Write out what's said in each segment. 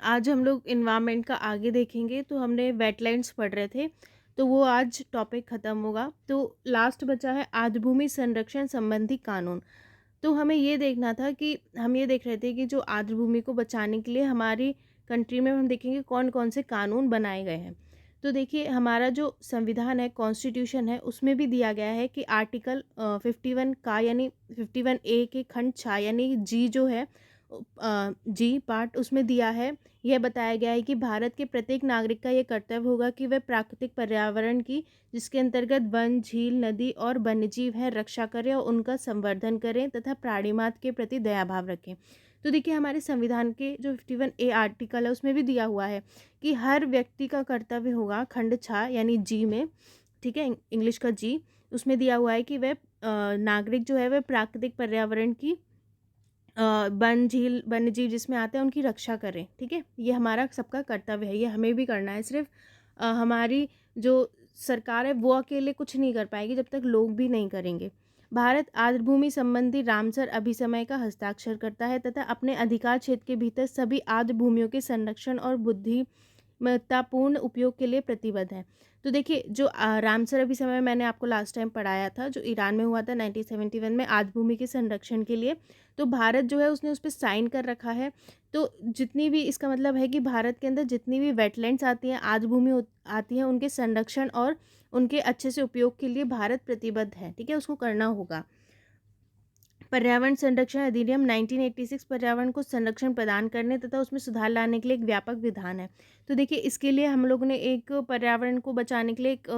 आज हम लोग इन्वायरमेंट का आगे देखेंगे। तो हमने वेटलैंड्स पढ़ रहे थे, तो वो आज टॉपिक ख़त्म होगा। तो लास्ट बचा है आर्द्रभूमि संरक्षण संबंधी कानून। तो हमें ये देखना था कि हम ये देख रहे थे कि जो आर्द्रभूमि को बचाने के लिए हमारी कंट्री में हम देखेंगे कौन कौन से कानून बनाए गए हैं। तो देखिए, हमारा जो संविधान है, कॉन्स्टिट्यूशन है, उसमें भी दिया गया है कि आर्टिकल 51 का यानी 51A के खंड 6 यानी जी जो है, जी पार्ट उसमें दिया है। यह बताया गया है कि भारत के प्रत्येक नागरिक का ये कर्तव्य होगा कि वह प्राकृतिक पर्यावरण की, जिसके अंतर्गत वन, झील, नदी और वन्यजीव हैं, रक्षा करें और उनका संवर्धन करें तथा प्राणिमात्र के प्रति दया भाव रखें। तो देखिए, हमारे संविधान के जो 51A आर्टिकल है उसमें भी दिया हुआ है कि हर व्यक्ति का कर्तव्य होगा, खंड 6 यानी जी में, ठीक है, इंग्लिश का जी, उसमें दिया हुआ है कि वह नागरिक जो है वह प्राकृतिक पर्यावरण की, वन, झील, वन्यजीव जिसमें आते हैं उनकी रक्षा करें। ठीक है, ये हमारा सबका कर्तव्य है, ये हमें भी करना है। सिर्फ हमारी जो सरकार है वो अकेले कुछ नहीं कर पाएगी जब तक लोग भी नहीं करेंगे। भारत आर्द्रभूमि संबंधी रामसर अभिसमय का हस्ताक्षर करता है तथा अपने अधिकार क्षेत्र के भीतर सभी आर्द्रभूमियों के संरक्षण और बुद्धिमत्तापूर्ण उपयोग के लिए प्रतिबद्ध है। तो देखिए, जो रामसर अभिसमय मैंने आपको लास्ट टाइम पढ़ाया था, जो ईरान में हुआ था 1971 में आर्द्रभूमि के संरक्षण के लिए, तो भारत जो है उसने उस पर साइन कर रखा है। तो जितनी भी, इसका मतलब है कि भारत के अंदर जितनी भी वेटलैंड्स आती हैं, आर्द्रभूमि आती हैं, उनके संरक्षण और उनके अच्छे से उपयोग के लिए भारत प्रतिबद्ध है। ठीक है, उसको करना होगा। पर्यावरण संरक्षण अधिनियम 1986 पर्यावरण को संरक्षण प्रदान करने तथा उसमें सुधार लाने के लिए एक व्यापक विधान है। तो देखिए, इसके लिए हम लोगों ने एक पर्यावरण को बचाने के लिए एक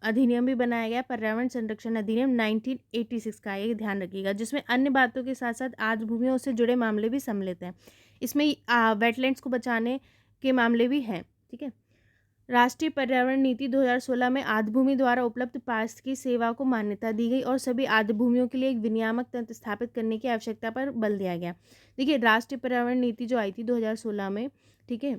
अधिनियम भी बनाया गया, पर्यावरण संरक्षण अधिनियम 1986 का, ये ध्यान रखिएगा, जिसमें अन्य बातों के साथ साथ आर्द्रभूमियों से जुड़े मामले भी सम्मिलित हैं। इसमें वेटलैंड्स को बचाने के मामले भी हैं। ठीक है, राष्ट्रीय पर्यावरण नीति 2016 में आर्द्रभूमि द्वारा उपलब्ध पारिस्थितिकी सेवा को मान्यता दी गई और सभी आर्द्रभूमियों के लिए एक विनियामक तंत्र स्थापित करने की आवश्यकता पर बल दिया गया। देखिए, राष्ट्रीय पर्यावरण नीति जो आई थी 2016 में, ठीक है,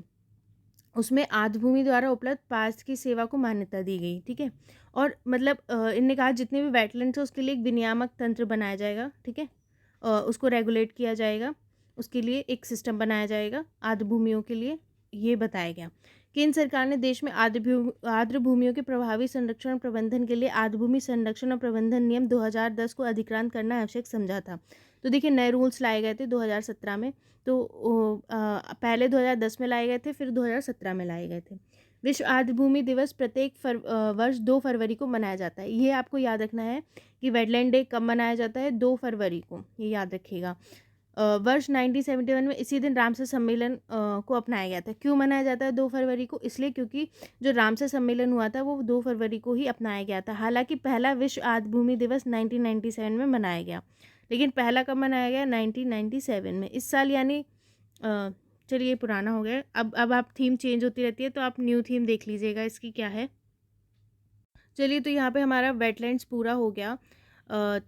उसमें आर्द्रभूमि द्वारा उपलब्ध पारिस्थितिकी सेवा को मान्यता दी गई। ठीक है, और मतलब इनने कहा जितने भी वेटलैंड्स है उसके लिए एक विनियामक तंत्र बनाया जाएगा। ठीक है, उसको रेगुलेट किया जाएगा, उसके लिए एक सिस्टम बनाया जाएगा आर्द्रभूमियों के लिए, ये बताया गया। केंद्र सरकार ने देश में आर्द्रभूमियों के प्रभावी संरक्षण और प्रबंधन के लिए आर्द्रभूमि संरक्षण और प्रबंधन नियम 2010 को अधिक्रांत करना आवश्यक समझा था। तो देखिए, नए रूल्स लाए गए थे 2017 में। तो पहले 2010 में लाए गए थे, फिर 2017 में लाए गए थे। विश्व आर्द्रभूमि दिवस प्रत्येक वर्ष 2 फरवरी को मनाया जाता है। ये आपको याद रखना है कि वेटलैंड डे कब मनाया जाता है, 2 फरवरी को, ये याद रखिएगा। वर्ष 1971 में इसी दिन रामसर सम्मेलन को अपनाया गया था। क्यों मनाया जाता है 2 फरवरी को? इसलिए क्योंकि जो रामसर सम्मेलन हुआ था वो 2 फरवरी को ही अपनाया गया था। हालांकि पहला विश्व आर्द्रभूमि दिवस 1997 में मनाया गया, लेकिन पहला कब मनाया गया? 1997 में, इस साल यानी चलिए पुराना हो गया। अब आप थीम चेंज होती रहती है, तो आप न्यू थीम देख लीजिएगा इसकी क्या है। चलिए, तो यहाँ पे हमारा वेटलैंड्स पूरा हो गया।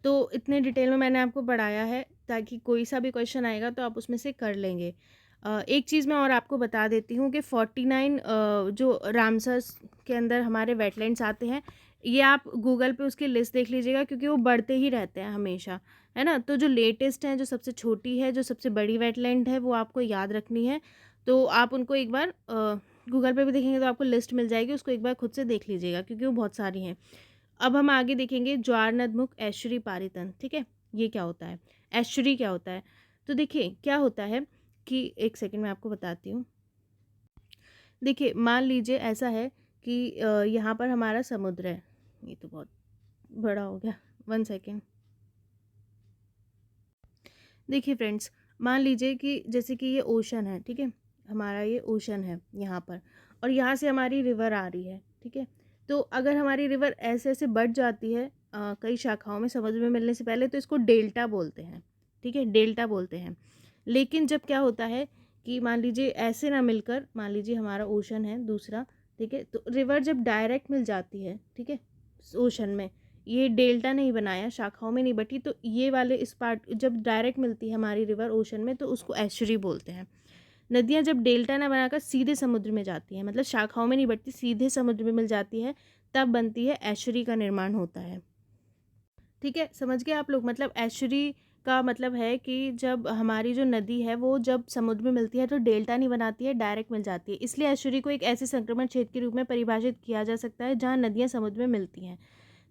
तो इतने डिटेल में मैंने आपको पढ़ाया है ताकि कोई सा भी क्वेश्चन आएगा तो आप उसमें से कर लेंगे। एक चीज़ मैं और आपको बता देती हूँ कि 49 जो रामसर के अंदर हमारे वेटलैंड्स आते हैं, ये आप गूगल पे उसकी लिस्ट देख लीजिएगा, क्योंकि वो बढ़ते ही रहते हैं हमेशा, है ना। तो जो लेटेस्ट हैं, जो सबसे छोटी है, जो सबसे बड़ी वेटलैंड है, वो आपको याद रखनी है। तो आप उनको एक बार गूगल पे भी देखेंगे तो आपको लिस्ट मिल जाएगी, उसको एक बार खुद से देख लीजिएगा, क्योंकि वो बहुत सारी हैं। अब हम आगे देखेंगे ज्वार नदमुख एस्चुरी पारीतंत्र। ठीक है, ये क्या होता है, एस्चुरी क्या होता है? तो देखिए, क्या होता है कि एक सेकंड में आपको बताती हूँ। देखिए, मान लीजिए ऐसा है कि यहाँ पर हमारा समुद्र है। ये तो बहुत बड़ा हो गया, 1 सेकेंड। देखिए फ्रेंड्स, मान लीजिए कि जैसे कि ये ओशन है, ठीक है, हमारा ये ओशन है यहाँ पर, और यहाँ से हमारी रिवर आ रही है। ठीक है, तो अगर हमारी रिवर ऐसे ऐसे बढ़ जाती है कई शाखाओं में समुद्र में मिलने से पहले, तो इसको डेल्टा बोलते हैं। ठीक है, डेल्टा बोलते हैं। लेकिन जब क्या होता है कि मान लीजिए ऐसे ना मिलकर, मान लीजिए हमारा ओशन है दूसरा, ठीक है, तो रिवर जब डायरेक्ट मिल जाती है, ठीक है, ओशन में, ये डेल्टा नहीं बनाया, शाखाओं में नहीं बटी, तो ये वाले इस पार्ट जब डायरेक्ट मिलती है हमारी रिवर ओशन में, तो उसको एस्चुरी बोलते हैं। नदियाँ जब डेल्टा ना बनाकर सीधे समुद्र में जाती हैं, मतलब शाखाओं में नहीं बढ़ती, सीधे समुद्र में मिल जाती है, तब बनती है, एस्चुरी का निर्माण होता है। ठीक है, समझ गए आप लोग? मतलब एस्चुरी का मतलब है कि जब हमारी जो नदी है वो जब समुद्र में मिलती है तो डेल्टा नहीं बनाती है, डायरेक्ट मिल जाती है। इसलिए एस्चुरी को एक ऐसे संक्रमण क्षेत्र के रूप में परिभाषित किया जा सकता है जहाँ नदियाँ समुद्र में मिलती हैं।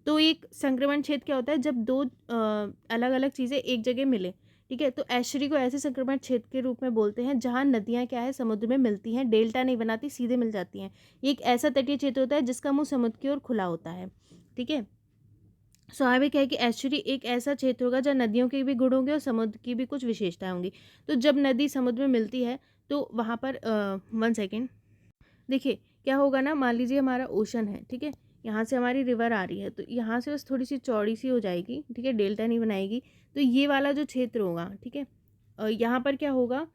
तो एक संक्रमण क्षेत्र क्या होता है, जब दो अलग अलग चीज़ें एक जगह मिले, ठीक है। तो एस्चुरी को ऐसे संक्रमण क्षेत्र के रूप में बोलते हैं जहाँ नदियाँ क्या है समुद्र में मिलती हैं, डेल्टा नहीं बनाती, सीधे मिल जाती हैं। ये एक ऐसा तटीय क्षेत्र होता है जिसका मुंह समुद्र की ओर खुला होता है, ठीक है। स्वाभाविक है कि एस्चुरी एक ऐसा क्षेत्र होगा जहाँ नदियों के भी गुण होंगे और समुद्र की भी कुछ विशेषताएं होंगी। तो जब नदी समुद्र में मिलती है तो वहाँ पर 1 सेकेंड, देखिए क्या होगा ना, मान लीजिए हमारा ओशन है, ठीक है। यहाँ से हमारी रिवर आ रही है तो यहाँ से बस थोड़ी सी चौड़ी सी हो जाएगी, ठीक है, डेल्टा नहीं बनाएगी। तो ये वाला जो क्षेत्र होगा, ठीक है, यहाँ पर क्या होगा,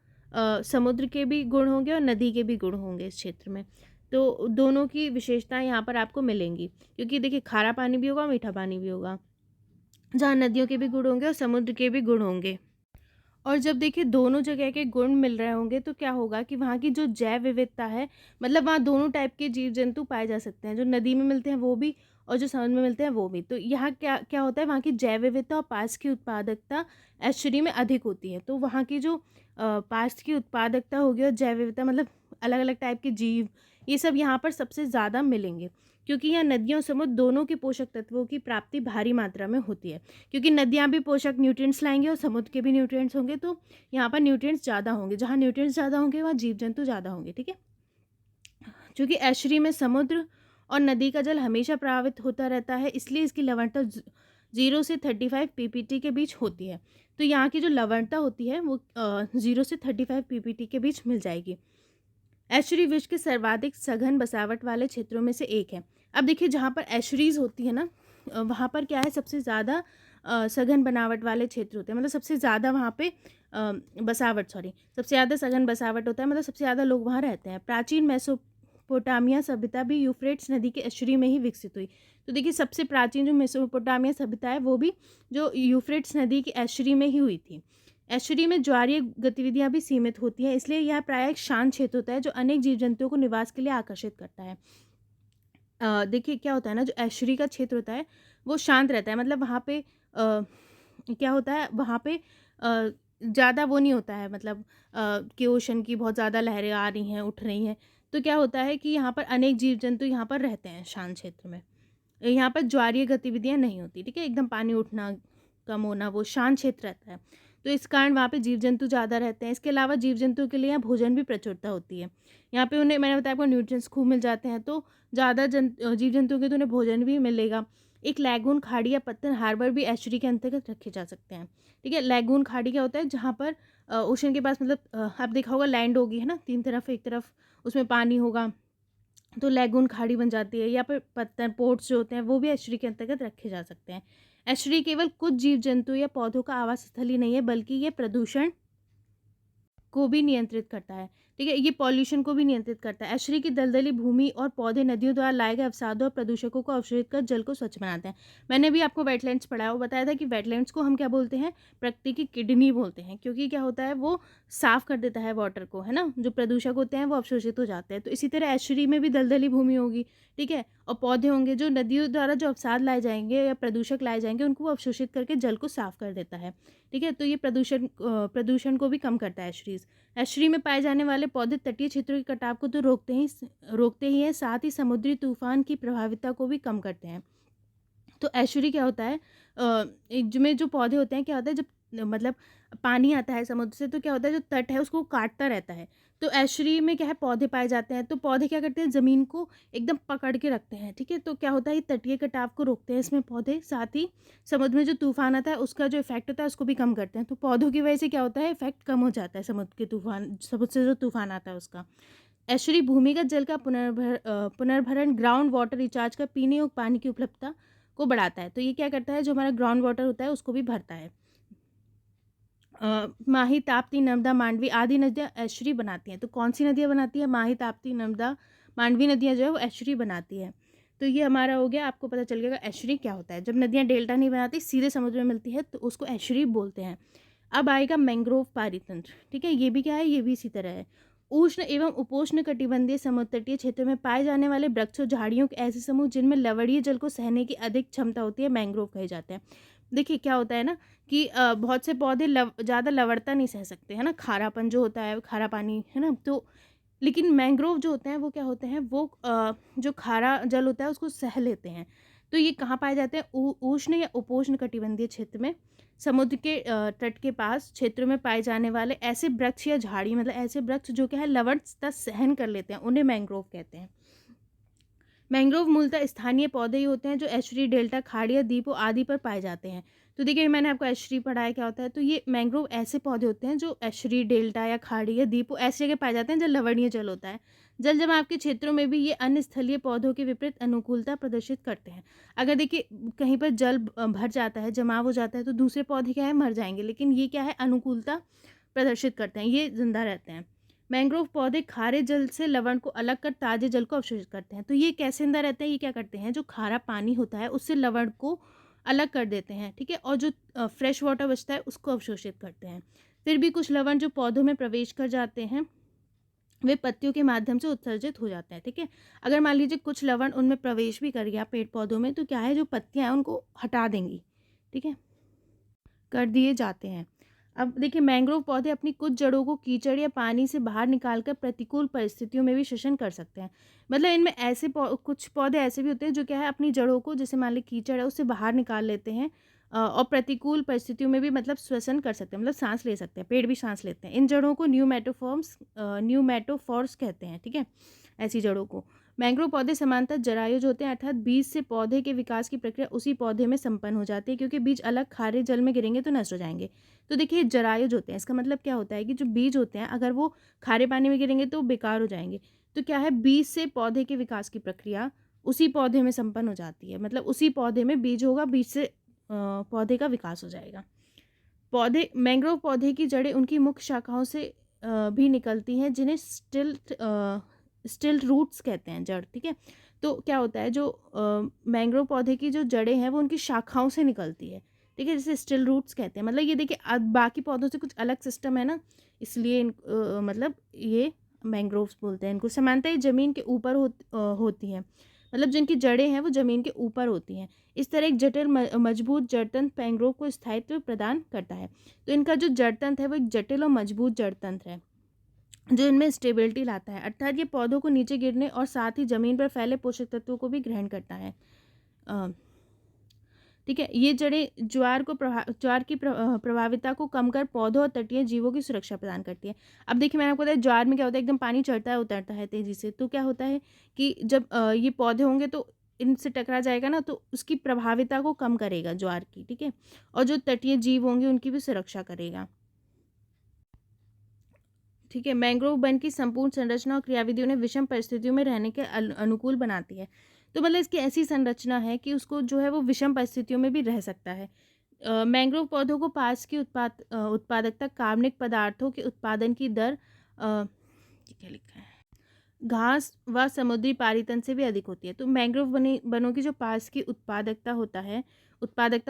समुद्र के भी गुण होंगे और नदी के भी गुण होंगे इस क्षेत्र में। तो दोनों की विशेषताएं यहाँ पर आपको मिलेंगी, क्योंकि देखिए खारा पानी भी होगा, मीठा पानी भी होगा, जहाँ नदियों के भी गुण होंगे और समुद्र के भी गुण होंगे। और जब देखिए दोनों जगह के गुण मिल रहे होंगे तो क्या होगा कि वहाँ की जो जैव विविधता है, मतलब वहाँ दोनों टाइप के जीव जंतु पाए जा सकते हैं, जो नदी में मिलते हैं वो भी और जो समुद्र में मिलते हैं वो भी। तो यहाँ क्या क्या होता है, वहाँ की जैव विविधता और पास्ट की उत्पादकता एस्चुरी में अधिक होती है। तो वहाँ की जो पास्ट की उत्पादकता होगी और जैव विविधता, मतलब अलग अलग टाइप के जीव, ये सब यहाँ पर सबसे ज़्यादा मिलेंगे, क्योंकि यहाँ नदियों और समुद्र दोनों के पोषक तत्वों की प्राप्ति भारी मात्रा में होती है। क्योंकि नदियाँ भी पोषक न्यूट्रिएंट्स लाएंगे और समुद्र के भी न्यूट्रिएंट्स होंगे, तो यहाँ पर न्यूट्रिएंट्स ज़्यादा होंगे, जहाँ न्यूट्रिएंट्स ज़्यादा होंगे वहाँ जीव जंतु ज़्यादा होंगे, ठीक है। क्योंकि एस्चुरी में समुद्र और नदी का जल हमेशा प्रभावित होता रहता है, इसलिए इसकी लवणता 0 से 35 पीपीटी के बीच होती है। तो यहाँ की जो लवणता होती है वो 0 से 35 पीपीटी के बीच मिल जाएगी। एस्चुरी विश्व के सर्वाधिक सघन बसावट वाले क्षेत्रों में से एक है। अब देखिए जहाँ पर एस्चुरीज होती है ना, वहाँ पर क्या है, सबसे ज़्यादा सघन बनावट वाले क्षेत्र होते हैं, मतलब सबसे ज़्यादा वहाँ पे सबसे ज़्यादा सघन बसावट होता है, मतलब सबसे ज़्यादा लोग वहाँ रहते हैं। प्राचीन मेसोपोटामिया सभ्यता भी यूफ्रेट्स नदी के एस्चुरी में ही विकसित हुई। तो देखिए सबसे प्राचीन जो मेसोपोटामिया सभ्यता है वो भी जो यूफ्रेट्स नदी की एस्चुरी में ही हुई थी। एस्चुरी में ज्वारीय गतिविधियां भी सीमित होती हैं, इसलिए यह प्रायः एक शांत क्षेत्र होता है जो अनेक जीव जंतुओं को निवास के लिए आकर्षित करता है। देखिए क्या होता है ना, जो एस्चुरी का क्षेत्र होता है वो शांत रहता है, मतलब वहाँ पे क्या होता है, वहाँ पे ज़्यादा वो नहीं होता है, मतलब कि ओशन की बहुत ज़्यादा लहरें आ रही हैं, उठ रही हैं। तो क्या होता है कि यहाँ पर अनेक जीव जंतु यहाँ पर रहते हैं शांत क्षेत्र में। यहाँ पर ज्वारीय गतिविधियाँ नहीं होती, ठीक है, एकदम पानी उठना, कम होना, वो शांत क्षेत्र रहता है। तो इस कारण वहाँ पे जीव जंतु ज़्यादा रहते हैं। इसके अलावा जीव जंतु के लिए यहाँ भोजन भी प्रचुरता होती है। यहाँ पे उन्हें, मैंने बताया आपको, न्यूट्रिएंट्स खूब मिल जाते हैं, तो ज़्यादा जीव जंतुओं के तो उन्हें भोजन भी मिलेगा। एक लैगून, खाड़ी या पत्थर हार्बर भी एस्चुरी के अंतर्गत रखे जा सकते हैं, ठीक है। लैगून खाड़ी क्या होता है, जहाँ पर ओशन के पास, मतलब आप देखा होगा लैंड होगी है ना, 3 तरफ, एक तरफ उसमें पानी होगा तो लैगून खाड़ी बन जाती है, या फिर पत्थर पोर्ट्स जो होते हैं वो भी एस्चुरी के अंतर्गत रखे जा सकते हैं। एस्चुरी केवल कुछ जीव जंतु या पौधों का आवास स्थल ही नहीं है, बल्कि ये प्रदूषण को भी नियंत्रित करता है, ठीक है, ये पॉल्यूशन को भी नियंत्रित करता है। एस्चुरी की दलदली भूमि और पौधे नदियों द्वारा लाए गए अवसादों और प्रदूषकों को अवशोषित कर जल को स्वच्छ बनाते हैं। मैंने भी आपको वेटलैंड्स पढ़ाया, वो बताया था कि वेटलैंड्स को हम क्या बोलते हैं, प्रकृति की किडनी बोलते हैं, क्योंकि क्या होता है वो साफ कर देता है वाटर को, है ना, जो प्रदूषक होते हैं वो अवशोषित हो जाते हैं। तो इसी तरह एस्चुरी में भी दलदली भूमि होगी, ठीक है, और पौधे होंगे, जो नदियों द्वारा जो अवसाद लाए जाएंगे या प्रदूषक लाए जाएंगे उनको वो अवशोषित करके जल को साफ कर देता है, ठीक है। तो ये प्रदूषण को भी कम करता है एस्चुरीज। एस्चुरी में पाए जाने वाले पौधे तटीय क्षेत्रों के कटाव को तो रोकते ही हैं, साथ ही समुद्री तूफान की प्रभाविता को भी कम करते हैं। तो एस्चुरी क्या होता है, में जो पौधे होते हैं, क्या होता है, जब मतलब पानी आता है समुद्र से तो क्या होता है, जो तट है उसको काटता रहता है। तो एस्चुरी में क्या है, पौधे पाए जाते हैं, तो पौधे क्या करते हैं, ज़मीन को एकदम पकड़ के रखते हैं, ठीक है। तो क्या होता है, ये तटीय कटाव को रोकते हैं इसमें पौधे, साथ ही समुद्र में जो तूफान आता है उसका जो इफेक्ट होता है उसको भी कम करते हैं। तो पौधों की वजह से क्या होता है, इफेक्ट कम हो जाता है समुद्र से जो तूफान आता है उसका। एस्चुरी भूमिगत जल का पुनर्भरण, ग्राउंड वाटर रिचार्ज का, पीने योग्य पानी की उपलब्धता को बढ़ाता है। तो ये क्या करता है, जो हमारा ग्राउंड वाटर होता है उसको भी भरता है। माही, ताप्ती, नर्मदा, मांडवी आदि नदियाँ एस्चुरी बनाती हैं। तो कौन सी नदियाँ बनाती है, माही, ताप्ती, नर्मदा, मांडवी नदियाँ जो है वो एस्चुरी बनाती है। तो ये हमारा हो गया, आपको पता चल गया एस्चुरी क्या होता है। जब नदियाँ डेल्टा नहीं बनाती, सीधे समुद्र में मिलती है, तो उसको एस्चुरी बोलते हैं। अब आएगा मैंग्रोव पारितंत्र, ठीक है, ये भी क्या है, ये भी इसी तरह है। उष्ण एवं उपोष्ण कटिबंधीय समुद्र तटीय क्षेत्र में पाए जाने वाले वृक्षों, झाड़ियों के ऐसे समूह जिनमें लवणीय जल को सहने की अधिक क्षमता होती है, मैंग्रोव कहे जाते हैं। देखिए क्या होता है ना कि बहुत से पौधे ज़्यादा लवणता नहीं सह सकते, है ना? खारापन जो होता है, खारा पानी, है ना? तो लेकिन मैंग्रोव जो होते हैं वो क्या होते हैं, वो जो खारा जल होता है उसको सह लेते हैं। तो ये कहाँ पाए जाते हैं? उष्ण या उपोष्ण कटिबंधीय क्षेत्र में, समुद्र के तट के पास क्षेत्रों में पाए जाने वाले ऐसे वृक्ष या झाड़ी, मतलब ऐसे वृक्ष जो क्या है लवणता सहन कर लेते हैं, उन्हें मैंग्रोव कहते हैं। मैंग्रोव मूलतः स्थानीय पौधे ही होते हैं जो एस्चुरी, डेल्टा, खाड़ी, द्वीपों आदि पर पाए जाते हैं। तो देखिए मैंने आपको एस्चुरी पढ़ाया क्या होता है, तो ये मैंग्रोव ऐसे पौधे होते हैं जो एस्चुरी, डेल्टा या खाड़ी या द्वीपों ऐसी जगह पाए जाते हैं जहाँ लवणीय जल होता है। जल जमाव के क्षेत्रों में भी ये अन्य स्थलीय पौधों के विपरीत अनुकूलता प्रदर्शित करते हैं। अगर देखिए कहीं पर जल भर जाता है, जमाव हो जाता है, तो दूसरे पौधे क्या है, मर जाएंगे, लेकिन ये क्या है, अनुकूलता प्रदर्शित करते हैं, ये जिंदा रहते हैं। मैंग्रोव पौधे खारे जल से लवण को अलग कर ताजे जल को अवशोषित करते हैं। तो ये कैसे जिंदा रहते हैं, ये क्या करते हैं, जो खारा पानी होता है उससे लवण को अलग कर देते हैं, ठीक है, और जो फ्रेश वाटर बचता है उसको अवशोषित करते हैं। फिर भी कुछ लवण जो पौधों में प्रवेश कर जाते हैं वे पत्तियों के माध्यम से उत्सर्जित हो जाते हैं, ठीक है। अगर मान लीजिए कुछ लवण उनमें प्रवेश भी कर गया पेड़ पौधों में, तो क्या है, जो पत्तियां हैं उनको हटा देंगी, ठीक है, कर दिए जाते हैं। अब देखिए मैंग्रोव पौधे अपनी कुछ जड़ों को कीचड़ या पानी से बाहर निकालकर प्रतिकूल परिस्थितियों में भी श्वसन कर सकते हैं। मतलब इनमें ऐसे कुछ पौधे ऐसे भी होते हैं जो क्या है, अपनी जड़ों को, जैसे मान ली कीचड़ है, उससे बाहर निकाल लेते हैं, और प्रतिकूल परिस्थितियों में भी मतलब श्वसन कर सकते हैं, मतलब सांस ले सकते हैं, पेड़ भी सांस लेते हैं। इन जड़ों को न्यूमेटोफोर्स कहते हैं, ठीक है, ऐसी जड़ों को। मैंग्रोव पौधे समांतर जरायुज होते हैं, अर्थात बीज से पौधे के विकास की प्रक्रिया उसी पौधे में संपन्न हो जाती है, क्योंकि बीज अलग खारे जल में गिरेंगे तो नष्ट हो जाएंगे। तो देखिए जरायुज होते हैं, इसका मतलब क्या होता है कि जो बीज होते हैं अगर वो खारे पानी में गिरेंगे तो बेकार हो जाएंगे। तो क्या है, बीज से पौधे के विकास की प्रक्रिया उसी पौधे में संपन्न हो जाती है, मतलब उसी पौधे में बीज होगा, बीज से पौधे का विकास हो जाएगा। पौधे मैंग्रोव पौधे की जड़ें उनकी मुख्य शाखाओं से भी निकलती हैं, जिन्हें स्टिल रूट्स कहते हैं, जड़, ठीक है। तो क्या होता है, जो मैंग्रोव पौधे की जो जड़ें हैं वो उनकी शाखाओं से निकलती है, ठीक है, जिसे स्टिल रूट्स कहते हैं। मतलब ये देखिए बाकी पौधों से कुछ अलग सिस्टम है ना, इसलिए मतलब ये मैंग्रोव्स बोलते हैं इनको। समानता ये जमीन के ऊपर होती है, मतलब जिनकी जड़ें हैं वो जमीन के ऊपर होती हैं। इस तरह एक जटिल मजबूत जड़तंत्र मैंग्रोव को स्थायित्व प्रदान करता है। तो इनका जो जड़तंत्र है वो एक जटिल और मजबूत जड़तंत्र है जो इनमें स्टेबिलिटी लाता है, अर्थात ये पौधों को नीचे गिरने और साथ ही जमीन पर फैले पोषक तत्वों को भी ग्रहण करता है। ठीक है, ये जड़ें ज्वार की प्रभाविता को कम कर पौधों और तटीय जीवों की सुरक्षा प्रदान करती है। अब देखिए मैंने आपको बताया ज्वार में क्या होता है, एकदम पानी चढ़ता है उतरता है तेजी से, तो क्या होता है कि जब ये पौधे होंगे तो इनसे टकरा जाएगा ना, तो उसकी प्रभाविता को कम करेगा ज्वार की, ठीक है, और जो तटीय जीव होंगे उनकी भी सुरक्षा करेगा। ठीक है, मैंग्रोव वन की संपूर्ण संरचना और क्रियाविधियों ने विषम परिस्थितियों में रहने के अनुकूल बनाती है। तो मतलब इसकी ऐसी संरचना है कि उसको जो है वो विषम परिस्थितियों में भी रह सकता है। मैंग्रोव पौधों को पास की उत्पादकता कार्बनिक पदार्थों के उत्पादन की दर ये क्या लिखा है, घास व समुद्री पारितन से भी अधिक होती है। तो मैंग्रोव वनों की जो पास की उत्पादकता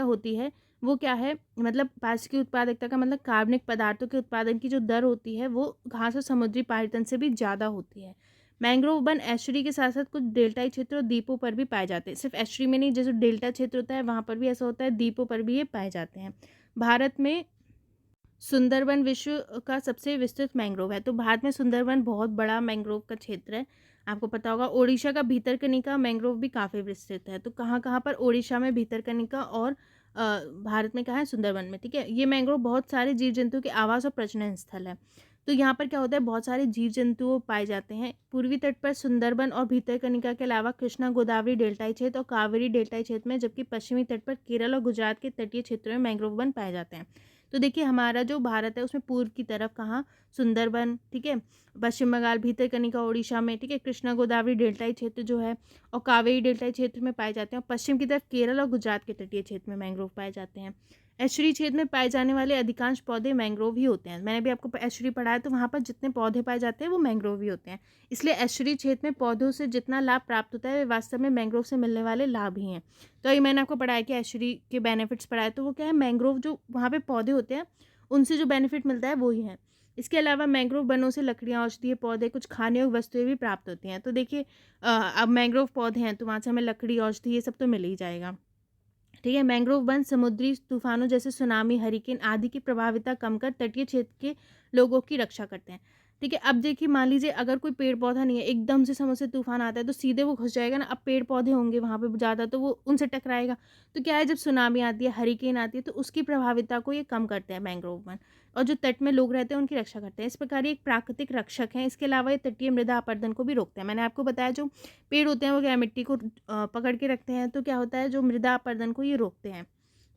होती है वो क्या है, मतलब पास की उत्पादकता का मतलब कार्बनिक पदार्थों के उत्पादन की जो दर होती है वो घास और समुद्री पारितन से भी ज़्यादा होती है। मैंग्रोव वन एस्चुरी के साथ साथ कुछ डेल्टाई क्षेत्र और द्वीपों पर भी पाए जाते हैं। सिर्फ एस्चुरी में नहीं, जैसे डेल्टा क्षेत्र होता है वहाँ पर भी ऐसा होता है, द्वीपों पर भी ये पाए जाते हैं। भारत में सुंदरवन विश्व का सबसे विस्तृत मैंग्रोव है। तो भारत में सुंदरवन बहुत बड़ा मैंग्रोव का क्षेत्र है, आपको पता होगा। ओडिशा का भीतरकनिका मैंग्रोव भी काफ़ी विस्तृत है। तो कहाँ कहाँ पर, ओडिशा में भीतरकनिका और भारत में कहाँ है, सुंदरवन में, ठीक है। ये मैंग्रोव बहुत सारे जीव जंतुओं के आवास और प्रजनन स्थल है। तो यहाँ पर क्या होता है, बहुत सारे जीव जंतु पाए जाते हैं। पूर्वी तट पर सुंदरबन और भीतरकनिका के अलावा कृष्णा गोदावरी डेल्टाई क्षेत्र और कावेरी डेल्टाई क्षेत्र में, जबकि पश्चिमी तट पर केरल और गुजरात के तटीय क्षेत्रों में मैंग्रोव वन पाए जाते हैं। तो देखिए हमारा जो भारत है उसमें पूर्व की तरफ कहाँ, सुंदरबन, ठीक है, पश्चिम बंगाल भीतरकनिका उड़ीसा में, ठीक है, कृष्णा गोदावरी डेल्टाई क्षेत्र जो है और कावेरी डेल्टाई क्षेत्र में पाए जाते हैं, और पश्चिम की तरफ केरल और गुजरात के तटीय क्षेत्र में मैंग्रोव पाए जाते हैं। एस्चुरी क्षेत्र में पाए जाने वाले अधिकांश पौधे मैंग्रोव ही होते हैं। मैंने भी आपको एस्चुरी पढ़ाया, तो वहाँ पर जितने पौधे पाए जाते हैं वो मैंग्रोव ही होते हैं। इसलिए एस्चुरी क्षेत्र में पौधों से जितना लाभ प्राप्त होता है वे वास्तव में मैंग्रोव से मिलने वाले लाभ ही हैं। तो ये मैंने आपको पढ़ाया कि एस्चुरी के बेनिफिट्स पढ़ाए, तो वो क्या है, मैंग्रोव जो वहाँ पे पौधे होते हैं उनसे जो बेनिफिट मिलता है वो ही है। इसके अलावा मैंग्रोव वनों से लकड़ियाँ, औषधीय पौधे, कुछ खाने योग्य वस्तुएं भी प्राप्त होती हैं। तो देखिए अब मैंग्रोव पौधे हैं तो वहाँ से हमें लकड़ी, औषधि, ये सब तो मिल ही जाएगा। ठीक है। मैंग्रोव वन समुद्री तूफानों जैसे सुनामी, हरिकेन आदि की प्रभाविता कम कर तटीय क्षेत्र के लोगों की रक्षा करते हैं। ठीक है। अब देखिए, मान लीजिए अगर कोई पेड़ पौधा नहीं है, एकदम से समुद्र से तूफान आता है तो सीधे वो घुस जाएगा ना। अब पेड़ पौधे होंगे वहाँ पे ज़्यादा तो वो उनसे टकराएगा। तो क्या है, जब सुनामी आती है, हरिकेन आती है, तो उसकी प्रभाविता को ये कम करते हैं मैंग्रोव वन। और जो तट में लोग रहते हैं उनकी रक्षा करते हैं। इस प्रकार ये एक प्राकृतिक रक्षक है। इसके अलावा ये तटीय मृदा अपरदन को भी रोकते हैं। मैंने आपको बताया जो पेड़ होते हैं वो क्या है, मिट्टी को पकड़ के रखते हैं। तो क्या होता है, जो मृदा अपरदन को ये रोकते हैं,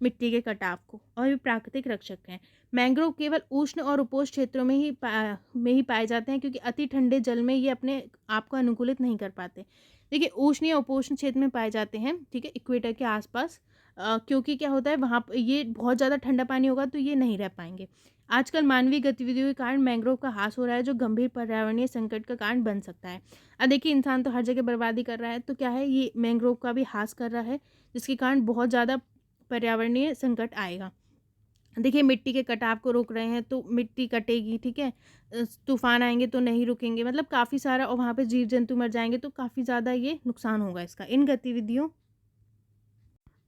मिट्टी के कटाव को, और ये प्राकृतिक रक्षक हैं। मैंग्रोव केवल उष्ण और उपोष्ण क्षेत्रों में ही पाए जाते हैं, क्योंकि अति ठंडे जल में ये अपने आप को अनुकूलित नहीं कर पाते। देखिए, उष्ण या उपोष्ण क्षेत्र में पाए जाते हैं, ठीक है, इक्वेटर के आसपास। क्योंकि क्या होता है, वहाँ पर ये बहुत ज़्यादा ठंडा पानी होगा तो ये नहीं रह पाएंगे। आजकल मानवीय गतिविधियों के कारण मैंग्रोव का ह्रास हो रहा है, जो गंभीर पर्यावरणीय संकट का कारण बन सकता है। अब देखिए, इंसान तो हर जगह बर्बादी कर रहा है, तो क्या है, ये मैंग्रोव का भी ह्रास कर रहा है, जिसके कारण बहुत ज़्यादा पर्यावरणीय संकट आएगा। देखिए, मिट्टी के कटाव को रोक रहे हैं तो मिट्टी कटेगी, ठीक है। तूफान आएंगे तो नहीं रुकेंगे, मतलब काफ़ी सारा, और वहाँ पे जीव जंतु मर जाएंगे, तो काफ़ी ज़्यादा ये नुकसान होगा इसका, इन गतिविधियों।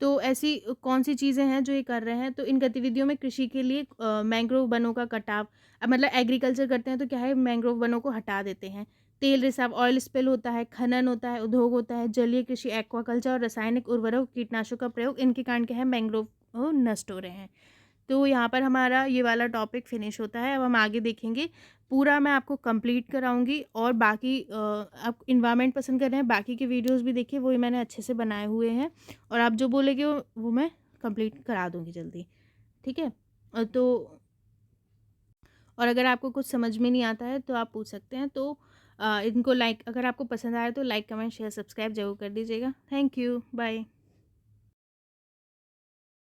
तो ऐसी कौन सी चीज़ें हैं जो ये कर रहे हैं, तो इन गतिविधियों में कृषि के लिए मैंग्रोव वनों का कटाव, अब मतलब एग्रीकल्चर करते हैं तो क्या है, मैंग्रोव वनों को हटा देते हैं। तेल रिसाव, ऑयल स्पिल होता है, खनन होता है, उद्योग होता है, जलीय कृषि, एक्वाकल्चर और रासायनिक उर्वरक, कीटनाशकों का प्रयोग, इनके कारण क्या है, मैंग्रोव नष्ट हो रहे हैं। तो यहाँ पर हमारा ये वाला टॉपिक फिनिश होता है। अब हम आगे देखेंगे, पूरा मैं आपको कंप्लीट कराऊंगी। और बाकी आप इन्वायरमेंट पसंद कर रहे हैं, बाकी के वीडियोस भी देखिए, वो मैंने अच्छे से बनाए हुए हैं। और आप जो बोलेंगे वो मैं कंप्लीट करा दूंगी जल्दी, ठीक है। तो और अगर आपको कुछ समझ में नहीं आता है तो आप पूछ सकते हैं। तो इनको लाइक, अगर आपको पसंद आया तो लाइक, कमेंट, शेयर, सब्सक्राइब जरूर कर दीजिएगा। Thank you, bye.